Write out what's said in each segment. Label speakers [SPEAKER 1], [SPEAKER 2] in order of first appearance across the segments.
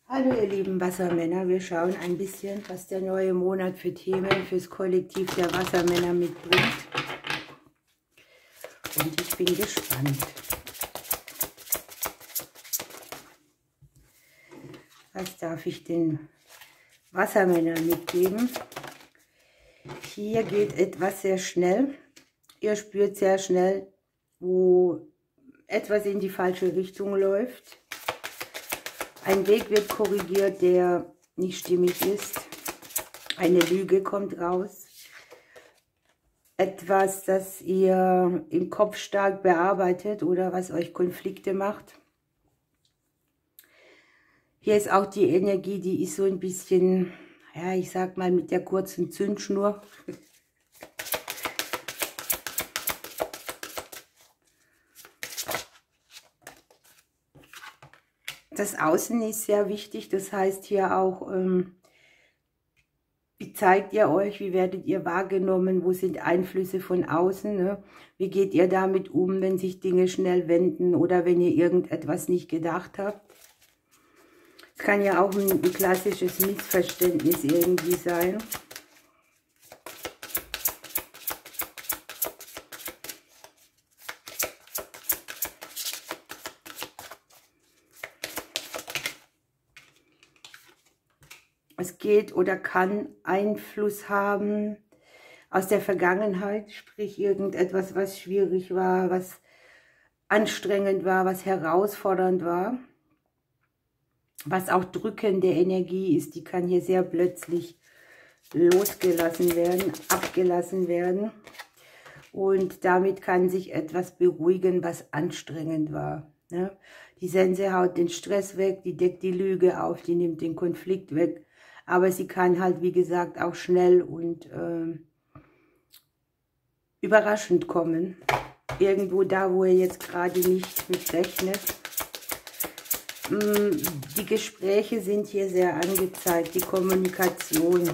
[SPEAKER 1] Hallo ihr lieben Wassermänner, wir schauen ein bisschen, was der neue Monat für Themen fürs Kollektiv der Wassermänner mitbringt. Und ich bin gespannt. Was darf ich den Wassermännern mitgeben? Hier geht etwas sehr schnell. Ihr spürt sehr schnell, wo etwas in die falsche Richtung läuft. Ein Weg wird korrigiert, der nicht stimmig ist. Eine Lüge kommt raus. Etwas, das ihr im Kopf stark bearbeitet oder was euch Konflikte macht. Hier ist auch die Energie, die ist so ein bisschen, ja, ich sag mal mit der kurzen Zündschnur. Das Außen ist sehr wichtig, das heißt hier auch, wie zeigt ihr euch, wie werdet ihr wahrgenommen, wo sind Einflüsse von außen, ne? Wie geht ihr damit um, wenn sich Dinge schnell wenden oder wenn ihr irgendetwas nicht gedacht habt. Es kann ja auch ein klassisches Missverständnis irgendwie sein. Es geht oder kann Einfluss haben aus der Vergangenheit, sprich irgendetwas, was schwierig war, was anstrengend war, was herausfordernd war, was auch drückende Energie ist, die kann hier sehr plötzlich losgelassen werden, abgelassen werden und damit kann sich etwas beruhigen, was anstrengend war. Ne? Die Sense haut den Stress weg, die deckt die Lüge auf, die nimmt den Konflikt weg. Aber sie kann halt, wie gesagt, auch schnell und überraschend kommen. Irgendwo da, wo ihr jetzt gerade nicht mit rechnet. Die Gespräche sind hier sehr angezeigt, die Kommunikation.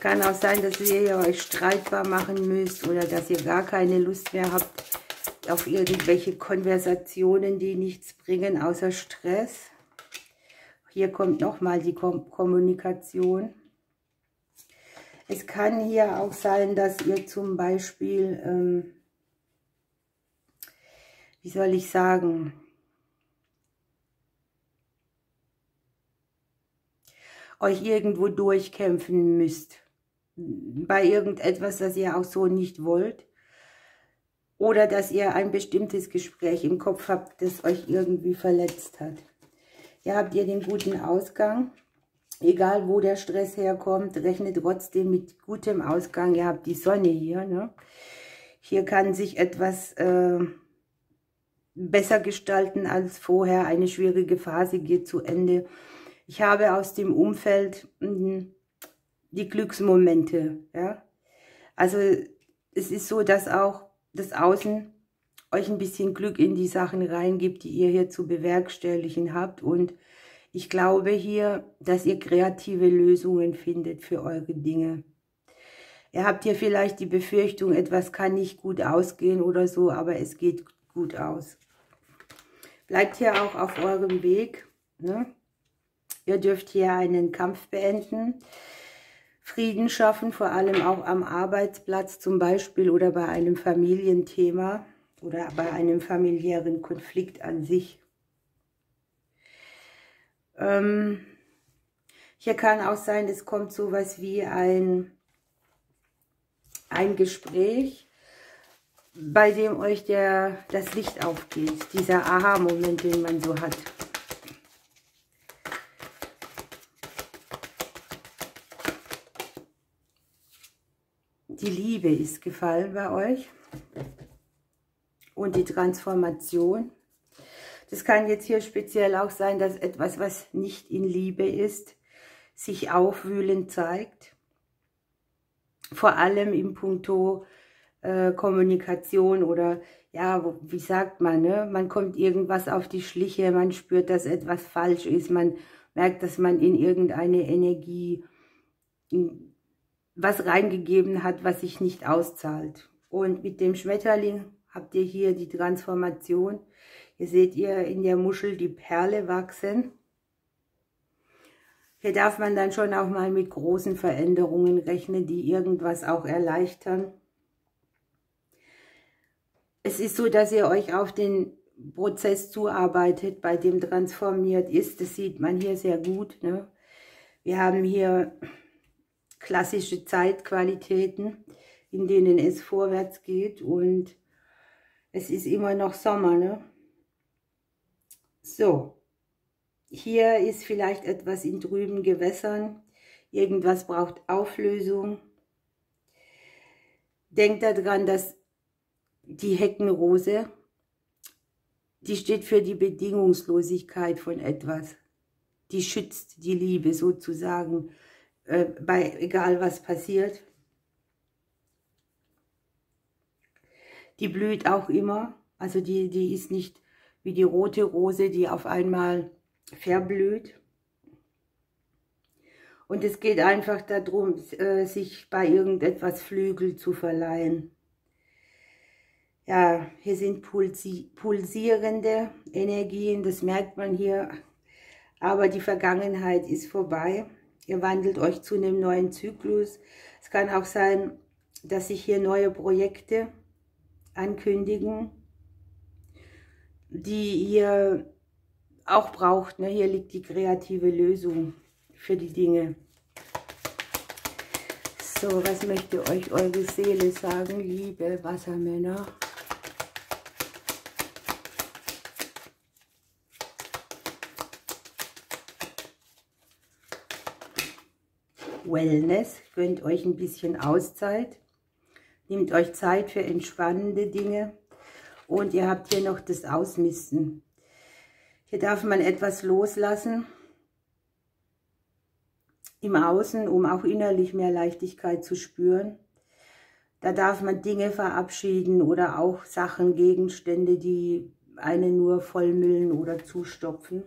[SPEAKER 1] Kann auch sein, dass ihr euch streitbar machen müsst oder dass ihr gar keine Lust mehr habt auf irgendwelche Konversationen, die nichts bringen, außer Stress. Hier kommt nochmal die Kommunikation. Es kann hier auch sein, dass ihr zum Beispiel, wie soll ich sagen, euch irgendwo durchkämpfen müsst. Bei irgendetwas, das ihr auch so nicht wollt. Oder dass ihr ein bestimmtes Gespräch im Kopf habt, das euch irgendwie verletzt hat. Hier habt ihr den guten Ausgang. Egal wo der Stress herkommt, rechnet trotzdem mit gutem Ausgang. Ihr habt die Sonne hier. Ne? Hier kann sich etwas besser gestalten als vorher. Eine schwierige Phase geht zu Ende. Ich habe aus dem Umfeld die Glücksmomente. Ja? Also es ist so, dass auch das Außen euch ein bisschen Glück in die Sachen reingibt, die ihr hier zu bewerkstelligen habt. Und ich glaube hier, dass ihr kreative Lösungen findet für eure Dinge. Ihr habt hier vielleicht die Befürchtung, etwas kann nicht gut ausgehen oder so, aber es geht gut aus. Bleibt hier auch auf eurem Weg. Ne? Ihr dürft hier einen Kampf beenden, Frieden schaffen, vor allem auch am Arbeitsplatz zum Beispiel oder bei einem Familienthema. Oder bei einem familiären Konflikt an sich. Hier kann auch sein, es kommt sowas wie ein Gespräch, bei dem euch das Licht aufgeht. Dieser Aha-Moment, den man so hat. Die Liebe ist gefallen bei euch. Und die Transformation. Das kann jetzt hier speziell auch sein, dass etwas, was nicht in Liebe ist, sich aufwühlend zeigt. Vor allem im Puncto Kommunikation oder, ja, wie sagt man, ne? Man kommt irgendwas auf die Schliche, man spürt, dass etwas falsch ist, man merkt, dass man in irgendeine Energie was reingegeben hat, was sich nicht auszahlt. Und mit dem Schmetterling habt ihr hier die Transformation. Hier seht ihr in der Muschel die Perle wachsen. Hier darf man dann schon auch mal mit großen Veränderungen rechnen, die irgendwas auch erleichtern. Es ist so, dass ihr euch auf den Prozess zuarbeitet, bei dem transformiert ist. Das sieht man hier sehr gut, ne? Wir haben hier klassische Zeitqualitäten, in denen es vorwärts geht und es ist immer noch Sommer, ne? So. Hier ist vielleicht etwas in trüben Gewässern. Irgendwas braucht Auflösung. Denkt daran, dass die Heckenrose, die steht für die Bedingungslosigkeit von etwas. Die schützt die Liebe sozusagen, egal was passiert. Die blüht auch immer. Also die ist nicht wie die rote Rose, die auf einmal verblüht. Und es geht einfach darum, sich bei irgendetwas Flügel zu verleihen. Ja, hier sind pulsierende Energien, das merkt man hier. Aber die Vergangenheit ist vorbei. Ihr wandelt euch zu einem neuen Zyklus. Es kann auch sein, dass sich hier neue Projekte ankündigen, die ihr auch braucht, ne? Hier liegt die kreative Lösung für die Dinge. So, was möchte euch eure Seele sagen, liebe Wassermänner? Wellness, gönnt euch ein bisschen Auszeit, nehmt euch Zeit für entspannende Dinge und ihr habt hier noch das Ausmisten. Hier darf man etwas loslassen im Außen, um auch innerlich mehr Leichtigkeit zu spüren. Da darf man Dinge verabschieden oder auch Sachen, Gegenstände, die einen nur vollmüllen oder zustopfen.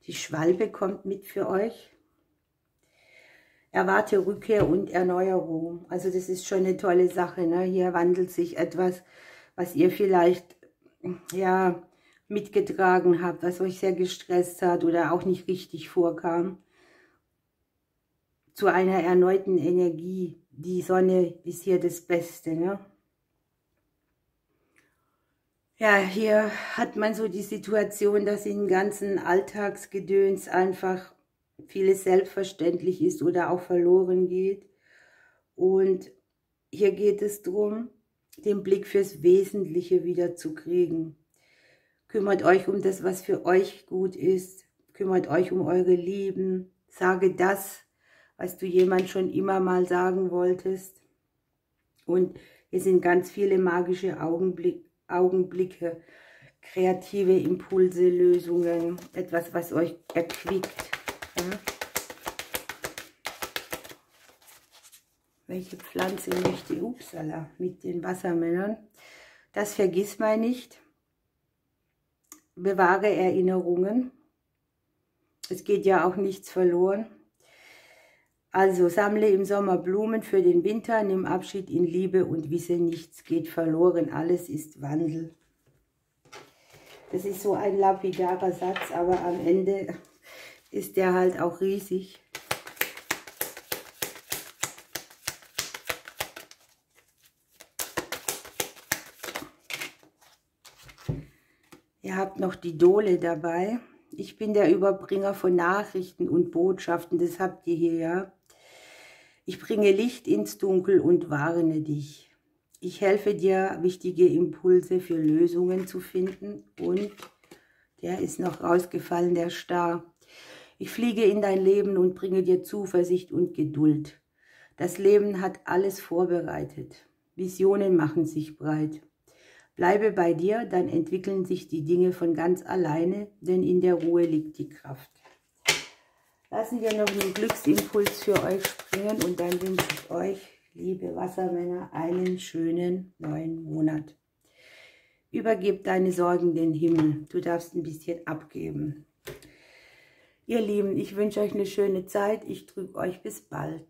[SPEAKER 1] Die Schwalbe kommt mit für euch. Erwarte Rückkehr und Erneuerung. Also das ist schon eine tolle Sache, ne? Hier wandelt sich etwas, was ihr vielleicht ja mitgetragen habt, was euch sehr gestresst hat oder auch nicht richtig vorkam, zu einer erneuten Energie. Die Sonne ist hier das Beste, ne? Ja, hier hat man so die Situation, dass in ganzen Alltagsgedöns einfach vieles selbstverständlich ist oder auch verloren geht. Und hier geht es darum, den Blick fürs Wesentliche wieder zu kriegen. Kümmert euch um das, was für euch gut ist. Kümmert euch um eure Lieben. Sage das, was du jemand schon immer mal sagen wolltest. Und hier sind ganz viele magische Augenblicke, kreative Impulse, Lösungen, etwas, was euch erquickt. Ja? Welche Pflanze möchte Upsala mit den Wassermännern? Das vergiss mal nicht. Bewahre Erinnerungen. Es geht ja auch nichts verloren. Also sammle im Sommer Blumen für den Winter, nimm Abschied in Liebe und wisse, nichts geht verloren, alles ist Wandel. Das ist so ein lapidarer Satz, aber am Ende ist der halt auch riesig. Ihr habt noch die Dole dabei. Ich bin der Überbringer von Nachrichten und Botschaften, das habt ihr hier, ja. Ich bringe Licht ins Dunkel und warne dich. Ich helfe dir, wichtige Impulse für Lösungen zu finden. Und der ist noch rausgefallen, der Star. Ich fliege in dein Leben und bringe dir Zuversicht und Geduld. Das Leben hat alles vorbereitet. Visionen machen sich breit. Bleibe bei dir, dann entwickeln sich die Dinge von ganz alleine, denn in der Ruhe liegt die Kraft. Lassen wir noch einen Glücksimpuls für euch springen und dann wünsche ich euch, liebe Wassermänner, einen schönen neuen Monat. Übergib deine Sorgen den Himmel. Du darfst ein bisschen abgeben. Ihr Lieben, ich wünsche euch eine schöne Zeit. Ich drücke euch bis bald.